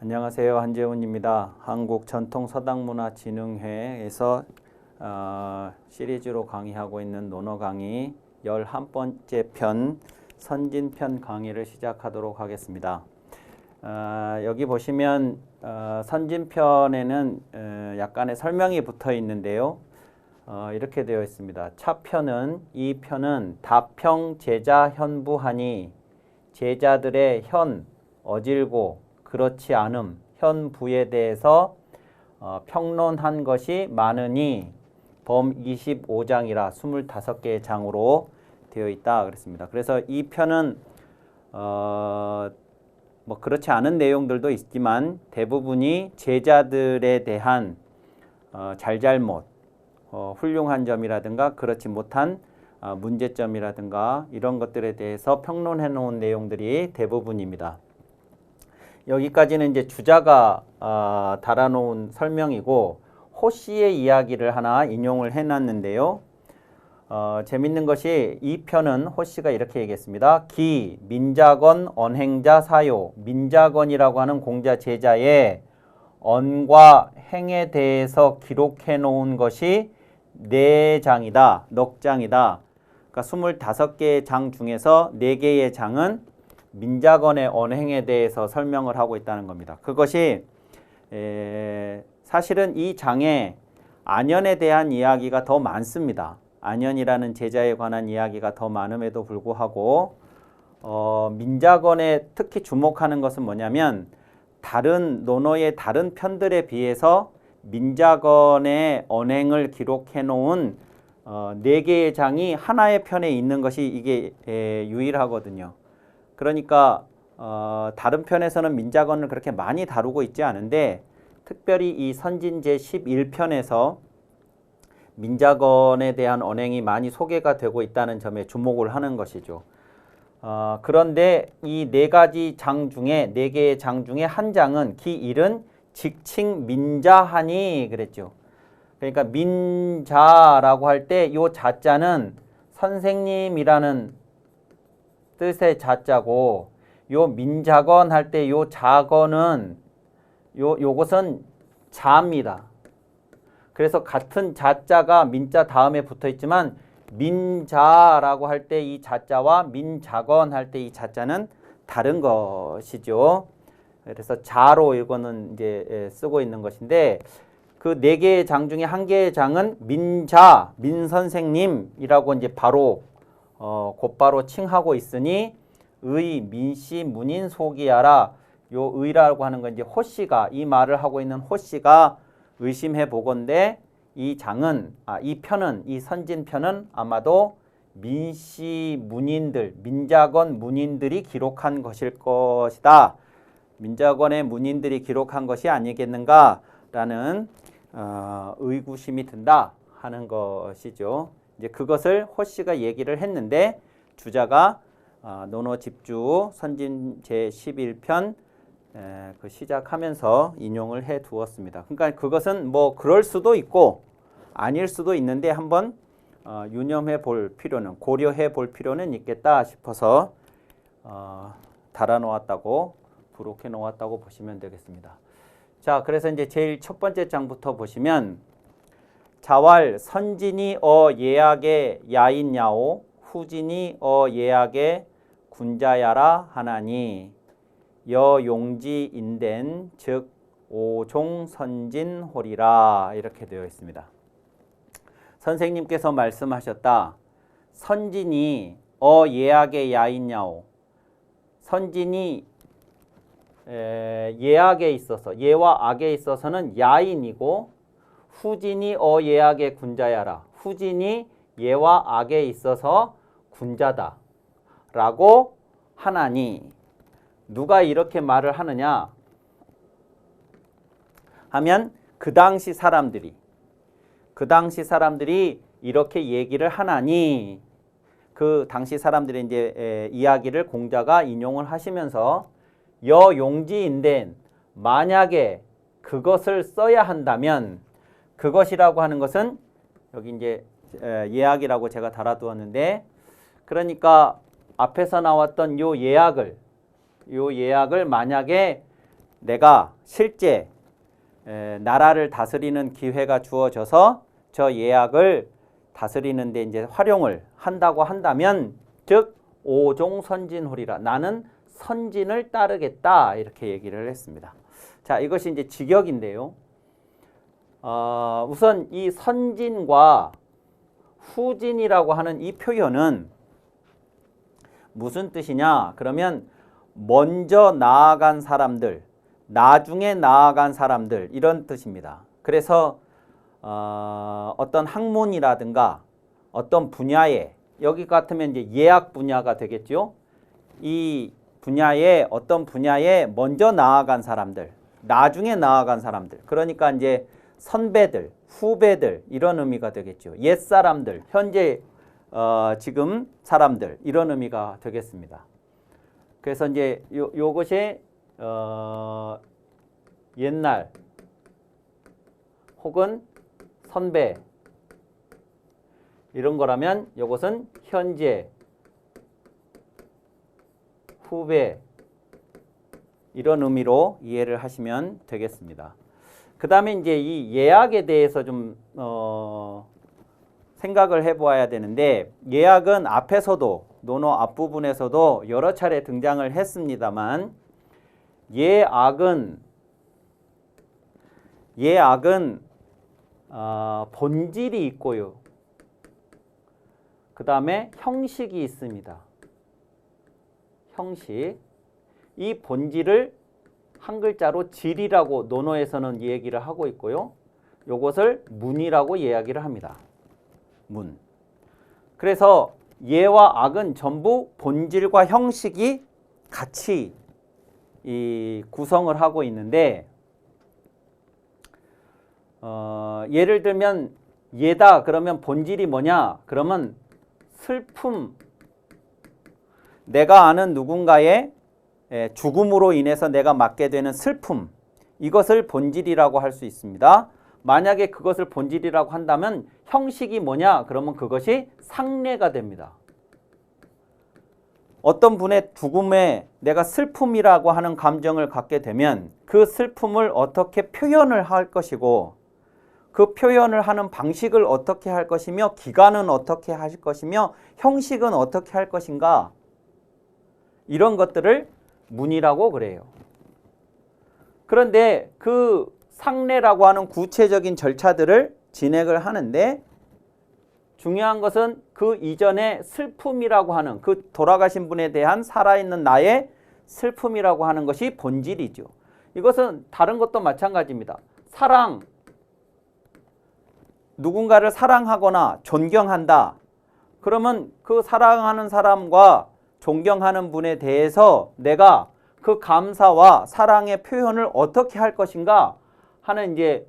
안녕하세요. 한재훈입니다. 한국전통서당문화진흥회에서 시리즈로 강의하고 있는 논어 강의 11번째 편 선진편 강의를 시작하도록 하겠습니다. 여기 보시면 선진편에는 약간의 설명이 붙어 있는데요. 이렇게 되어 있습니다. 차편은 이 편은 다평 제자 현부하니 제자들의 현, 어질고 그렇지 않음, 현부에 대해서 평론한 것이 많으니 범 25장이라 25개의 장으로 되어 있다 그랬습니다. 그래서 이 편은 뭐 그렇지 않은 내용들도 있지만 대부분이 제자들에 대한 잘잘못, 훌륭한 점이라든가 그렇지 못한 문제점이라든가 이런 것들에 대해서 평론해 놓은 내용들이 대부분입니다. 여기까지는 이제 주자가 달아놓은 설명이고 호씨의 이야기를 하나 인용을 해놨는데요. 재밌는 것이 이 편은 호씨가 이렇게 얘기했습니다. 기, 민자건, 언행자, 사요. 민자건이라고 하는 공자 제자의 언과 행에 대해서 기록해 놓은 것이 4장이다. 넉 장이다. 그러니까 25개의 장 중에서 4개의 장은 민자건의 언행에 대해서 설명을 하고 있다는 겁니다. 그것이 사실은 이 장에 안연에 대한 이야기가 더 많습니다. 안연이라는 제자에 관한 이야기가 더 많음에도 불구하고 민자건에 특히 주목하는 것은 뭐냐면 다른 논어의 다른 편들에 비해서 민자건의 언행을 기록해 놓은 4개의 장이 하나의 편에 있는 것이 이게 유일하거든요. 그러니까 다른 편에서는 민자건을 그렇게 많이 다루고 있지 않은데 특별히 이 선진 제11편에서 민자건에 대한 언행이 많이 소개가 되고 있다는 점에 주목을 하는 것이죠. 그런데 이 4개의 장 중에 한 장은 기1은 직칭 민자하니 그랬죠. 그러니까 민자라고 할 때 이 자자는 선생님이라는 뜻의 자자고 요 민자건 할 때 요 자건은 요것은 자입니다. 그래서 같은 자자가 민자 다음에 붙어 있지만 민자라고 할 때 이 자자와 민자건 할 때 이 자자는 다른 것이죠. 그래서 자로 이거는 이제 쓰고 있는 것인데 그 4개의 장 중에 한 개의 장은 민자, 민선생님이라고 이제 바로 곧바로 칭하고 있으니 의, 민씨, 문인, 소기하라. 요 의라고 하는 건 이제 호씨가 이 말을 하고 있는 호씨가 의심해 보건대 이 장은 이 편은 이 선진편은 아마도 민씨 문인들, 민자건 문인들이 기록한 것일 것이다. 민자건의 문인들이 기록한 것이 아니겠는가라는 의구심이 든다 하는 것이죠. 이제 그것을 호씨가 얘기를 했는데 주자가 논어 집주 선진 제11편 그 시작하면서 인용을 해 두었습니다. 그러니까 그것은 뭐 그럴 수도 있고 아닐 수도 있는데 한번 유념해 볼 필요는 고려해 볼 필요는 있겠다 싶어서 달아 놓았다고 부록해 놓았다고 보시면 되겠습니다. 자, 그래서 이제 제일 첫 번째 장부터 보시면 자왈 선진이 예약의 야인야오 후진이 예약의 군자야라 하나니 여용지인된 즉 오종선진홀이라 이렇게 되어 있습니다. 선생님께서 말씀하셨다. 선진이 예약의 야인야오 선진이 예악에 있어서 예와 악에 있어서는 야인이고 후진이 예악의 군자야라. 후진이 예와 악에 있어서 군자다. 라고 하나니 누가 이렇게 말을 하느냐 하면 그 당시 사람들이 이렇게 얘기를 하나니 그 당시 사람들의 이제 이야기를 공자가 인용을 하시면서 여용지인된 만약에 그것을 써야 한다면 그것이라고 하는 것은 여기 이제 예약이라고 제가 달아두었는데 그러니까 앞에서 나왔던 요 예약을 만약에 내가 실제 나라를 다스리는 기회가 주어져서 저 예약을 다스리는데 이제 활용을 한다고 한다면, 즉 오종선진호리라, 나는 선진을 따르겠다, 이렇게 얘기를 했습니다. 자, 이것이 이제 직역인데요. 우선 이 선진과 후진이라고 하는 이 표현은 무슨 뜻이냐? 그러면 먼저 나아간 사람들, 나중에 나아간 사람들, 이런 뜻입니다. 그래서 어떤 학문이라든가 어떤 분야에, 여기 같으면 이제 예학 분야가 되겠죠. 이 분야에, 어떤 분야에 먼저 나아간 사람들, 나중에 나아간 사람들, 그러니까 이제 선배들, 후배들, 이런 의미가 되겠죠. 옛 사람들, 현재 지금 사람들, 이런 의미가 되겠습니다. 그래서 이제 요것이 옛날 혹은 선배, 이런 거라면 요것은 현재, 후배, 이런 의미로 이해를 하시면 되겠습니다. 그 다음에 이제 이 예약에 대해서 좀 생각을 해보아야 되는데, 예약은 앞에서도, 논어 앞부분에서도 여러 차례 등장을 했습니다만, 예악은 본질이 있고요. 그 다음에 형식이 있습니다. 형식. 이 본질을 한 글자로 질이라고 논어에서는 얘기를 하고 있고요. 요것을 문이라고 이야기를 합니다. 문. 그래서 예와 악은 전부 본질과 형식이 같이 이 구성을 하고 있는데, 예를 들면 예다 그러면 본질이 뭐냐? 그러면 슬픔, 내가 아는 누군가의 죽음으로 인해서 내가 맞게 되는 슬픔, 이것을 본질이라고 할 수 있습니다. 만약에 그것을 본질이라고 한다면 형식이 뭐냐? 그러면 그것이 상례가 됩니다. 어떤 분의 죽음에 내가 슬픔이라고 하는 감정을 갖게 되면 그 슬픔을 어떻게 표현을 할 것이고, 그 표현을 하는 방식을 어떻게 할 것이며, 기간은 어떻게 하실 것이며, 형식은 어떻게 할 것인가, 이런 것들을 문이라고 그래요. 그런데 그 상례라고 하는 구체적인 절차들을 진행을 하는데, 중요한 것은 그 이전에 슬픔이라고 하는, 그 돌아가신 분에 대한 살아있는 나의 슬픔이라고 하는 것이 본질이죠. 이것은 다른 것도 마찬가지입니다. 사랑, 누군가를 사랑하거나 존경한다. 그러면 그 사랑하는 사람과 존경하는 분에 대해서 내가 그 감사와 사랑의 표현을 어떻게 할 것인가 하는 이제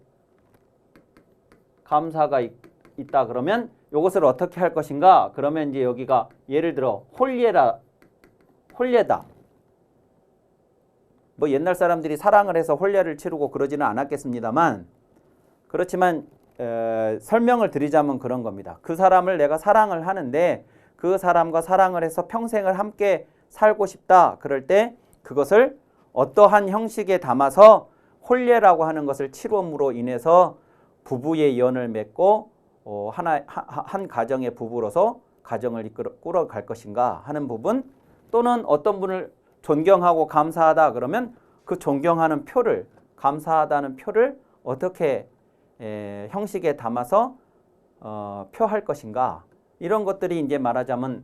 감사가 있다 그러면 이것을 어떻게 할 것인가, 그러면 이제 여기가 예를 들어 혼례다. 뭐 옛날 사람들이 사랑을 해서 혼례를 치르고 그러지는 않았겠습니다만, 그렇지만 설명을 드리자면 그런 겁니다. 그 사람을 내가 사랑을 하는데 그 사람과 사랑을 해서 평생을 함께 살고 싶다. 그럴 때 그것을 어떠한 형식에 담아서 혼례라고 하는 것을 치름으로 인해서 부부의 연을 맺고 한 가정의 부부로서 가정을 꾸려갈 것인가 하는 부분, 또는 어떤 분을 존경하고 감사하다 그러면 그 존경하는 표를, 감사하다는 표를 어떻게 형식에 담아서 표할 것인가, 이런 것들이 이제 말하자면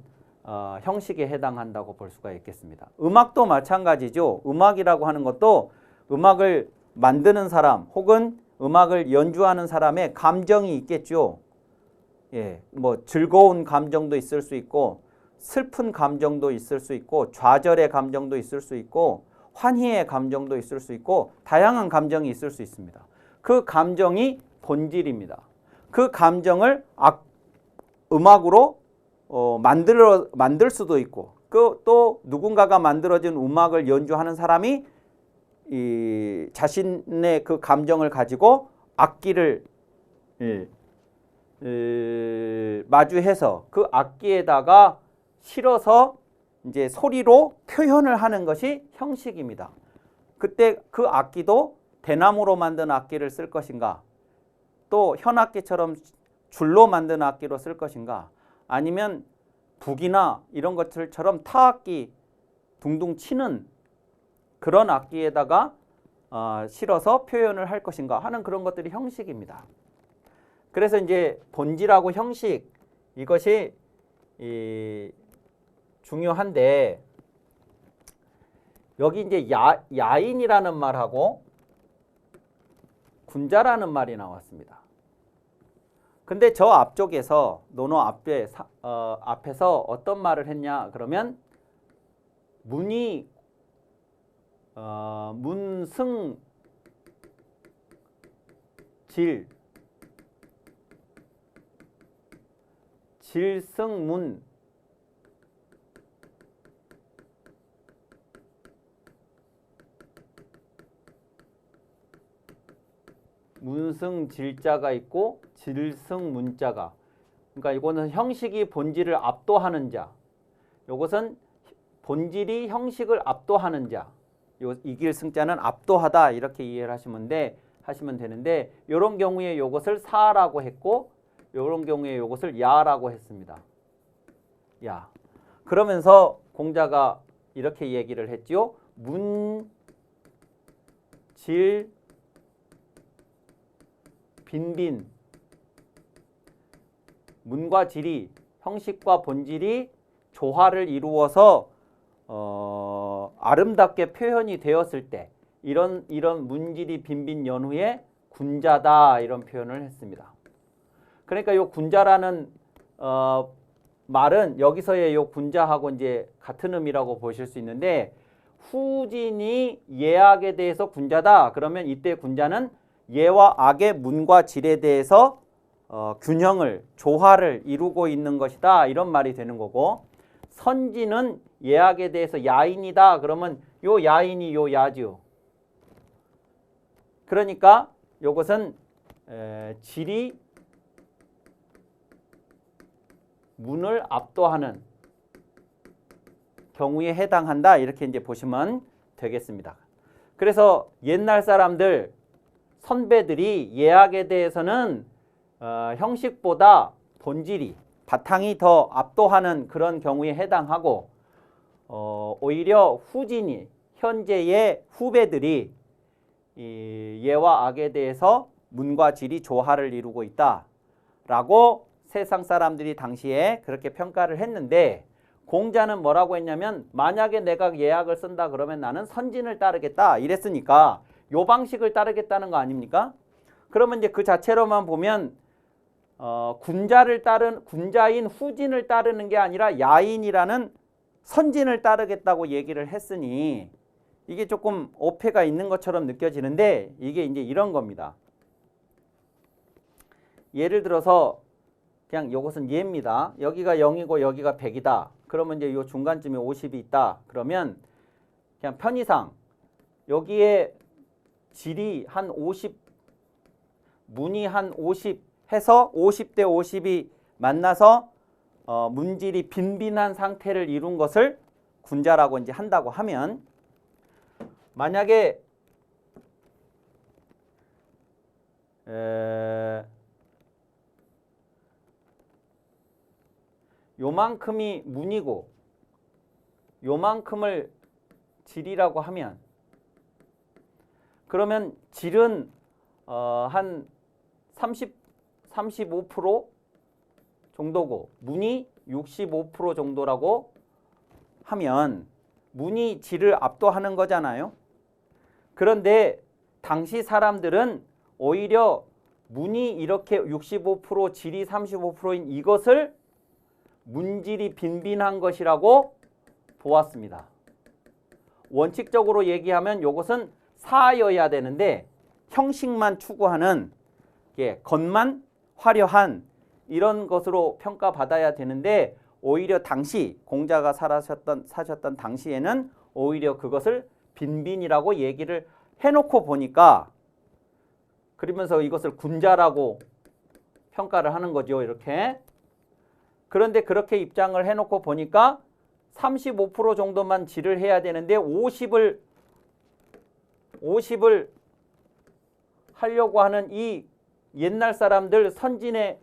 형식에 해당한다고 볼 수가 있겠습니다. 음악도 마찬가지죠. 음악이라고 하는 것도 음악을 만드는 사람 혹은 음악을 연주하는 사람의 감정이 있겠죠. 예, 뭐 즐거운 감정도 있을 수 있고, 슬픈 감정도 있을 수 있고, 좌절의 감정도 있을 수 있고, 환희의 감정도 있을 수 있고, 다양한 감정이 있을 수 있습니다. 그 감정이 본질입니다. 그 감정을 음악으로 만들 수도 있고, 또 누군가가 만들어진 음악을 연주하는 사람이 이 자신의 그 감정을 가지고 악기를 마주해서 그 악기에다가 실어서 이제 소리로 표현을 하는 것이 형식입니다. 그때 그 악기도 대나무로 만든 악기를 쓸 것인가, 또 현악기처럼 줄로 만든 악기로 쓸 것인가, 아니면 북이나 이런 것들처럼 타악기 둥둥 치는 그런 악기에다가 실어서 표현을 할 것인가 하는 그런 것들이 형식입니다. 그래서 이제 본질하고 형식 이것이 중요한데, 여기 이제 야인이라는 말하고 군자라는 말이 나왔습니다. 근데 저 앞쪽에서 논어 앞에서 어떤 말을 했냐 그러면 문이 문승질 질승문 문승질자가 있고 질승문자가, 그러니까 이거는 형식이 본질을 압도하는 자, 이것은 본질이 형식을 압도하는 자, 이길승자는 압도하다 이렇게 이해를 하시면 되는데 이런 경우에 이것을 사라고 했고 이런 경우에 이것을 야라고 했습니다. 야. 그러면서 공자가 이렇게 얘기를 했죠. 문, 질, 빈빈. 문과 질이, 형식과 본질이 조화를 이루어서 아름답게 표현이 되었을 때 이런 문질이 빈빈 연후에 군자다 이런 표현을 했습니다. 그러니까 이 군자라는 말은 여기서의 이 군자하고 이제 같은 의미라고 보실 수 있는데, 후진이 예악에 대해서 군자다 그러면 이때 군자는 예와 악의 문과 질에 대해서 균형을 조화를 이루고 있는 것이다 이런 말이 되는 거고, 선지는 예악에 대해서 야인이다 그러면 요 야인이 요 야죠. 그러니까 요것은 질이 문을 압도하는 경우에 해당한다 이렇게 이제 보시면 되겠습니다. 그래서 옛날 사람들 선배들이 예악에 대해서는 형식보다 본질이 바탕이 더 압도하는 그런 경우에 해당하고, 오히려 후진이 현재의 후배들이 이 예와 악에 대해서 문과 질이 조화를 이루고 있다라고 세상 사람들이 당시에 그렇게 평가를 했는데, 공자는 뭐라고 했냐면 만약에 내가 예악을 쓴다 그러면 나는 선진을 따르겠다 이랬으니까 요 방식을 따르겠다는 거 아닙니까? 그러면 이제 그 자체로만 보면 군자인 후진을 따르는 게 아니라 야인이라는 선진을 따르겠다고 얘기를 했으니 이게 조금 오해가 있는 것처럼 느껴지는데, 이게 이제 이런 겁니다. 예를 들어서 그냥 이것은 예입니다. 여기가 0이고 여기가 100이다. 그러면 이제 요 중간쯤에 50이 있다. 그러면 그냥 편의상 여기에 질이 한 50, 문이 한 50 해서 50대 50이 만나서 문질이 빈빈한 상태를 이룬 것을 군자라고 이제 한다고 하면, 만약에 요만큼이 문이고 요만큼을 질이라고 하면, 그러면 질은 한 35% 정도고 문이 65% 정도라고 하면 문이 질을 압도하는 거잖아요. 그런데 당시 사람들은 오히려 문이 이렇게 65% 질이 35%인 이것을 문질이 빈빈한 것이라고 보았습니다. 원칙적으로 얘기하면 이것은 사여야 되는데 형식만 추구하는, 겉만 화려한 이런 것으로 평가받아야 되는데, 오히려 당시 공자가 사셨던 당시에는 오히려 그것을 빈빈이라고 얘기를 해놓고 보니까, 그러면서 이것을 군자라고 평가를 하는 거죠. 이렇게. 그런데 그렇게 입장을 해놓고 보니까 35% 정도만 질을 해야 되는데 50을 50을 하려고 하는 이 옛날 사람들 선진의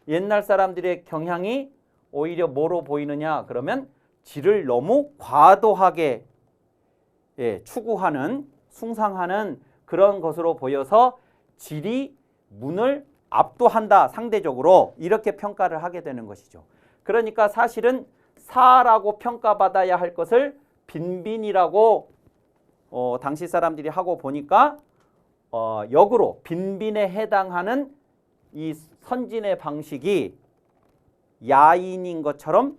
옛날 사람들의 경향이 오히려 뭐로 보이느냐 그러면 질을 너무 과도하게 추구하는 숭상하는 그런 것으로 보여서 질이 문을 압도한다 상대적으로 이렇게 평가를 하게 되는 것이죠. 그러니까 사실은 사라고 평가받아야 할 것을 빈빈이라고 당시 사람들이 하고 보니까 역으로 빈빈에 해당하는 이 선진의 방식이 야인인 것처럼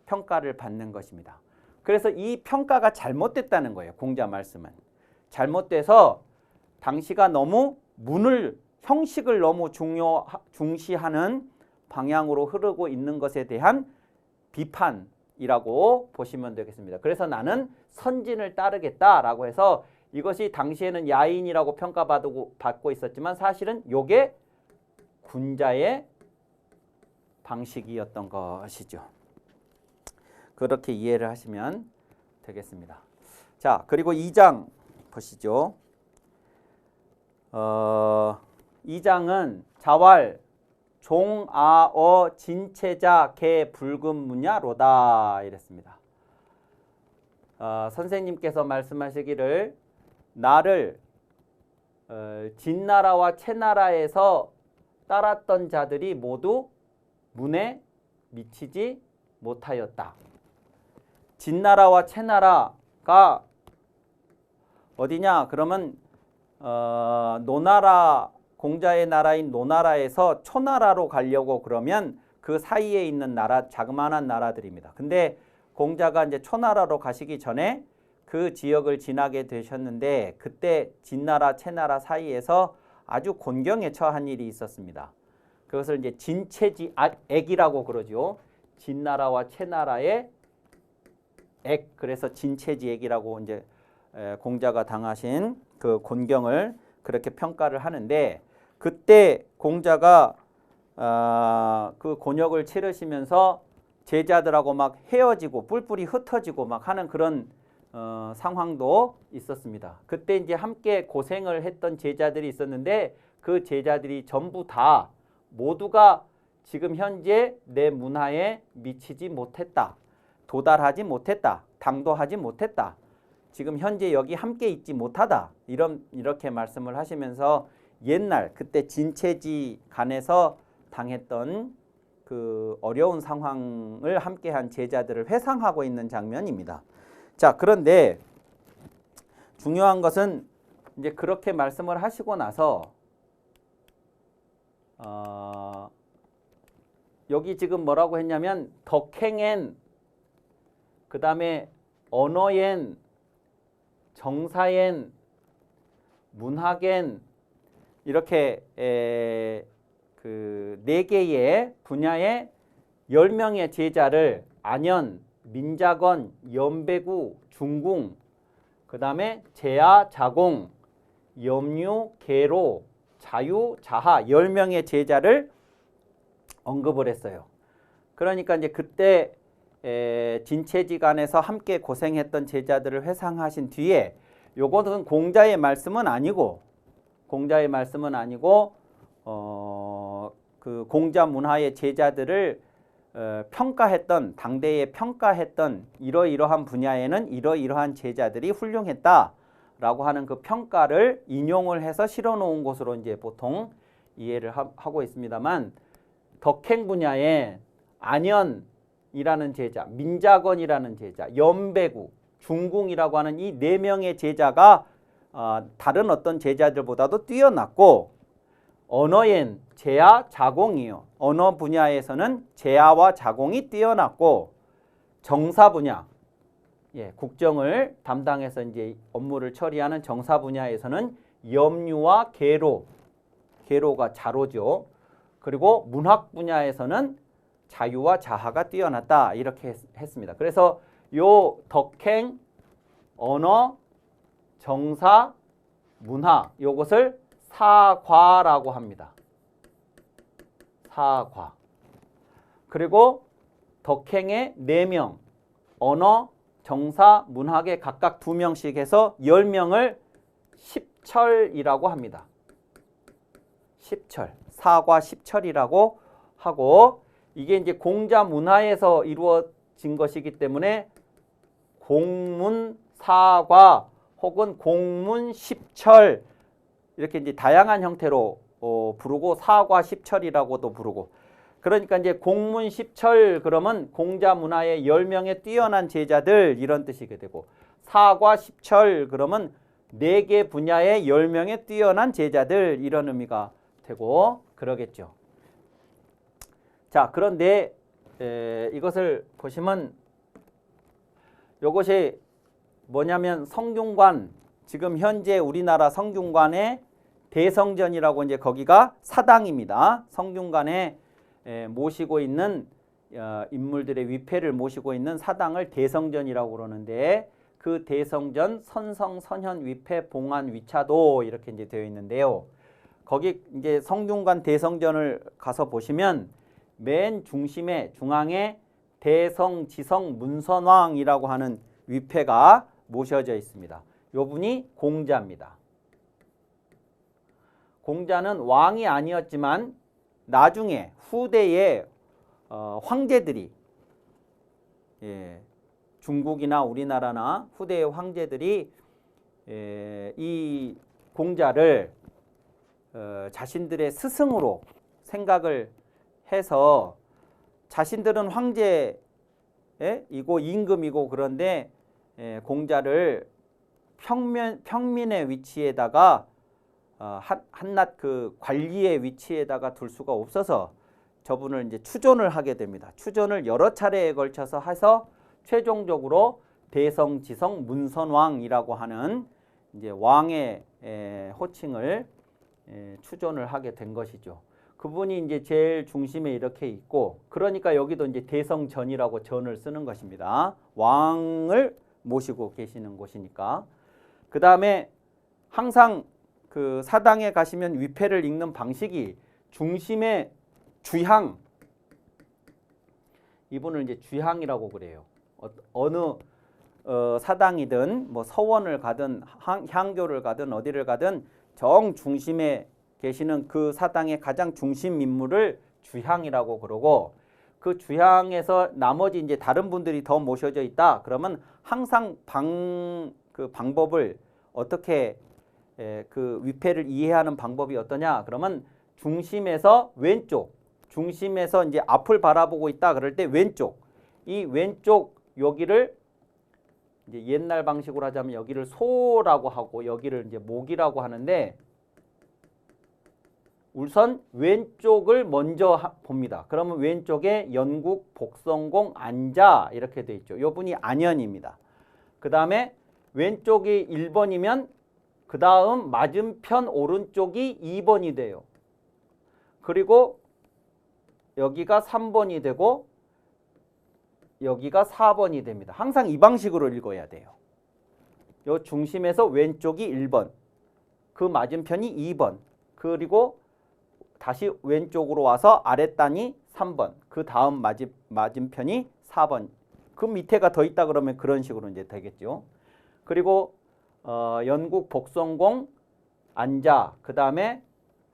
평가를 받는 것입니다. 그래서 이 평가가 잘못됐다는 거예요. 공자 말씀은. 잘못돼서 당시가 너무 문을 형식을 너무 중시하는 방향으로 흐르고 있는 것에 대한 비판이라고 보시면 되겠습니다. 그래서 나는 선진을 따르겠다라고 해서 이것이 당시에는 야인이라고 평가받고 있었지만 사실은 요게 군자의 방식이었던 것이죠. 그렇게 이해를 하시면 되겠습니다. 자, 그리고 2장 보시죠. 2장은 자왈 종아어 진체자 개 불금무냐로다 이랬습니다. 선생님께서 말씀하시기를 나를 진나라와 채나라에서 따랐던 자들이 모두 문에 미치지 못하였다. 진나라와 채나라가 어디냐? 그러면 노나라 공자의 나라인 노나라에서 초나라로 가려고 그러면 그 사이에 있는 나라 자그마한 나라들입니다. 근데 공자가 이제 초나라로 가시기 전에 그 지역을 지나게 되셨는데 그때 진나라 채나라 사이에서 아주 곤경에 처한 일이 있었습니다. 그것을 이제 진체지액이라고 그러죠. 진나라와 채나라의 액, 그래서 진체지액이라고 이제 공자가 당하신 그 곤경을 그렇게 평가를 하는데 그때 공자가 그 곤욕을 치르시면서 제자들하고 막 헤어지고 뿔뿔이 흩어지고 막 하는 그런 상황도 있었습니다. 그때 이제 함께 고생을 했던 제자들이 있었는데 그 제자들이 전부 다 모두가 지금 현재 내 문화에 미치지 못했다. 도달하지 못했다. 당도하지 못했다. 지금 현재 여기 함께 있지 못하다. 이렇게 말씀을 하시면서 옛날 그때 진체지 간에서 당했던 그 어려운 상황을 함께한 제자들을 회상하고 있는 장면입니다. 자, 그런데 중요한 것은 이제 그렇게 말씀을 하시고 나서 여기 지금 뭐라고 했냐면 덕행엔 그 다음에 언어엔 정사엔 문학엔 이렇게 그 4개의 분야의 10명의 제자를 안연, 민자건, 연배구, 중궁, 그 다음에 제야, 자공, 염류, 계로, 자유, 자하 10명의 제자를 언급을 했어요. 그러니까 이제 그때 진체지간에서 함께 고생했던 제자들을 회상하신 뒤에 요것은 공자의 말씀은 아니고 그 공자 문화의 제자들을 평가했던 당대에 평가했던 이러이러한 분야에는 이러이러한 제자들이 훌륭했다라고 하는 그 평가를 인용을 해서 실어 놓은 것으로 이제 보통 이해를 하고 있습니다만 덕행 분야에 안연이라는 제자, 민자건이라는 제자, 연배구, 중궁이라고 하는 이 4명의 제자가 다른 어떤 제자들보다도 뛰어났고 언어엔 제야, 자공이요. 언어 분야에서는 제야와 자공이 뛰어났고 정사 분야, 국정을 담당해서 이제 업무를 처리하는 정사 분야에서는 염류와 계로가 자로죠. 그리고 문학 분야에서는 자유와 자하가 뛰어났다 이렇게 했습니다. 그래서 요 덕행, 언어, 정사, 문화 요것을 사과라고 합니다. 사과. 그리고 덕행의 4명, 언어, 정사, 문학에 각각 2명씩 해서 10명을 십철이라고 합니다. 십철, 사과 십철이라고 하고, 이게 이제 공자 문화에서 이루어진 것이기 때문에 공문 사과 혹은 공문 십철 이렇게 이제 다양한 형태로 부르고, 사과 십철이라고도 부르고. 그러니까 이제 공문 십철 그러면 공자 문화의 10명의 뛰어난 제자들 이런 뜻이게 되고, 사과 십철 그러면 4개 분야의 10명의 뛰어난 제자들 이런 의미가 되고 그러겠죠. 자, 그런데 이것을 보시면 이것이 뭐냐면 성균관, 지금 현재 우리나라 성균관의 대성전이라고 이제 거기가 사당입니다. 성균관에 모시고 있는 인물들의 위패를 모시고 있는 사당을 대성전이라고 그러는데, 그 대성전 선성, 선현, 위패, 봉안, 위차도 이렇게 이제 되어 있는데요. 거기 이제 성균관 대성전을 가서 보시면 맨 중심에 중앙에 대성, 지성, 문선왕이라고 하는 위패가 모셔져 있습니다. 요 분이 공자입니다. 공자는 왕이 아니었지만 나중에 후대에 황제들이, 중국이나 우리나라나 후대의 황제들이 이 공자를 자신들의 스승으로 생각을 해서, 자신들은 황제이고 임금이고 그런데 공자를 평민의 위치에다가 한낱 그 관리의 위치에다가 둘 수가 없어서 저분을 이제 추존을 하게 됩니다. 추존을 여러 차례에 걸쳐서 해서 최종적으로 대성, 지성, 문선왕이라고 하는 이제 왕의 호칭을 추존을 하게 된 것이죠. 그분이 이제 제일 중심에 이렇게 있고, 그러니까 여기도 이제 대성전이라고 전을 쓰는 것입니다. 왕을 모시고 계시는 곳이니까. 그 다음에 항상 그 사당에 가시면 위패를 읽는 방식이 중심에 주향, 이분을 이제 주향이라고 그래요. 어느 사당이든 뭐 서원을 가든 향교를 가든 어디를 가든 정 중심에 계시는 그 사당의 가장 중심 인물을 주향이라고 그러고, 그 주향에서 나머지 이제 다른 분들이 더 모셔져 있다 그러면 항상 그 방법을 어떻게 그 위패를 이해하는 방법이 어떠냐 그러면, 중심에서 왼쪽, 중심에서 이제 앞을 바라보고 있다 그럴 때 왼쪽, 이 왼쪽 여기를 이제 옛날 방식으로 하자면 여기를 소라고 하고 여기를 이제 목이라고 하는데, 우선 왼쪽을 먼저 봅니다. 그러면 왼쪽에 연국, 복성공, 안자 이렇게 돼 있죠. 요분이 안현입니다. 그 다음에 왼쪽이 1번이면 그 다음 맞은편 오른쪽이 2번이 돼요. 그리고 여기가 3번이 되고 여기가 4번이 됩니다. 항상 이 방식으로 읽어야 돼요. 요 중심에서 왼쪽이 1번, 그 맞은편이 2번, 그리고 다시 왼쪽으로 와서 아랫단이 3번, 그 다음 맞은편이 4번, 그 밑에가 더 있다 그러면 그런 식으로 이제 되겠죠. 그리고 연국, 복성공, 안자, 그 다음에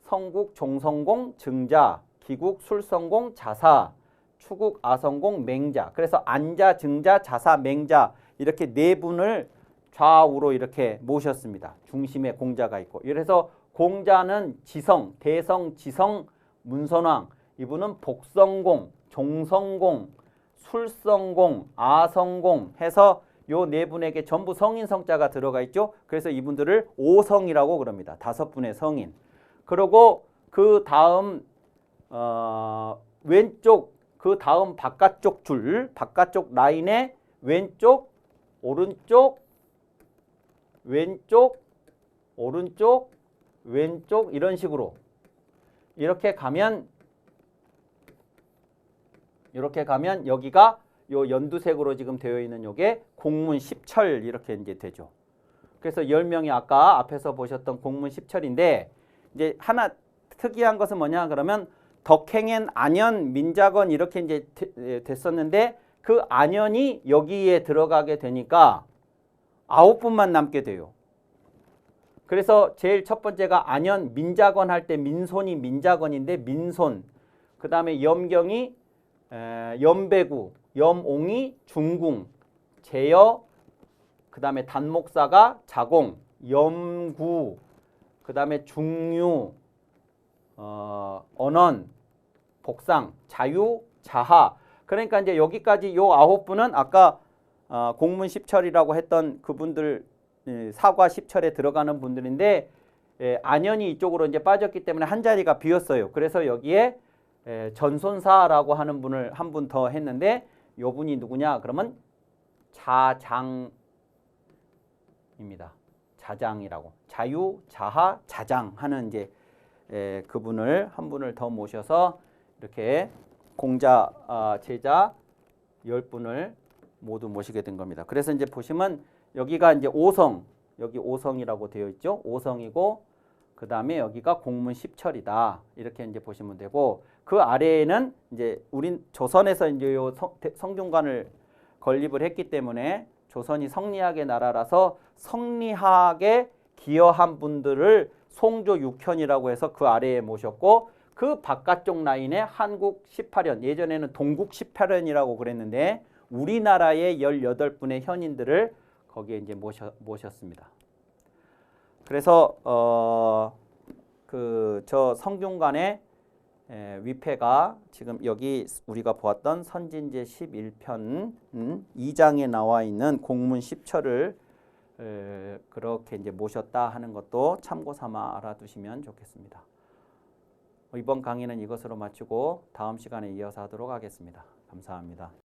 성국, 종성공, 증자, 기국, 술성공, 자사, 추국, 아성공, 맹자. 그래서 안자, 증자, 자사, 맹자 이렇게 네 분을 좌우로 이렇게 모셨습니다. 중심에 공자가 있고. 그래서 공자는 지성, 대성, 지성, 문선왕, 이분은 복성공, 종성공, 술성공, 아성공 해서 요 네 분에게 전부 성인 성자가 들어가 있죠. 그래서 이분들을 오성이라고 그럽니다. 5분의 성인. 그리고 그 다음 왼쪽, 그 다음 바깥쪽 줄, 바깥쪽 라인에 왼쪽, 오른쪽, 왼쪽, 오른쪽, 왼쪽 이런 식으로 이렇게 가면 여기가 요 연두색으로 지금 되어 있는 요게 공문 십철 이렇게 이제 되죠. 그래서 10명이 아까 앞에서 보셨던 공문 십철인데, 이제 하나 특이한 것은 뭐냐 그러면 덕행엔 안현 민자건 이렇게 이제 됐었는데, 그 안연이 여기에 들어가게 되니까 9분만 남게 돼요. 그래서 제일 첫 번째가 안연 민자건 할 때 민손이 민자건인데 민손. 그 다음에 염경이 염배구, 염옹이 중궁, 제여, 그 다음에 단목사가 자공, 염구, 그 다음에 중유, 언원, 복상, 자유, 자하. 그러니까 이제 여기까지 요 9분은 아까 공문 10철이라고 했던 그분들 사과 10철에 들어가는 분들인데 안연이 이쪽으로 이제 빠졌기 때문에 한 자리가 비었어요. 그래서 여기에 전손사라고 하는 분을 한 분 더 했는데 요 분이 누구냐? 그러면 자장입니다. 자장이라고. 자유, 자하, 자장 하는 이제 그분을 한 분을 더 모셔서 이렇게 공자 제자 10분을 모두 모시게 된 겁니다. 그래서 이제 보시면 여기가 이제 5성, 여기 5성이라고 되어 있죠. 5성이고 그 다음에 여기가 공문 10철이다. 이렇게 이제 보시면 되고 그 아래에는 이제 우린 조선에서 이제 요 성균관을 건립을 했기 때문에 조선이 성리학의 나라라서 성리학에 기여한 분들을 송조 6현이라고 해서 그 아래에 모셨고 그 바깥쪽 라인에 한국 18현, 예전에는 동국 18현이라고 그랬는데 우리나라의 18분의 현인들을 거기에 이제 모셨습니다. 그래서 저 성균관의 위패가 지금 여기 우리가 보았던 선진제 11편 2장에 나와 있는 공문 10철을 그렇게 이제 모셨다 하는 것도 참고 삼아 알아두시면 좋겠습니다. 이번 강의는 이것으로 마치고 다음 시간에 이어서 하도록 하겠습니다. 감사합니다.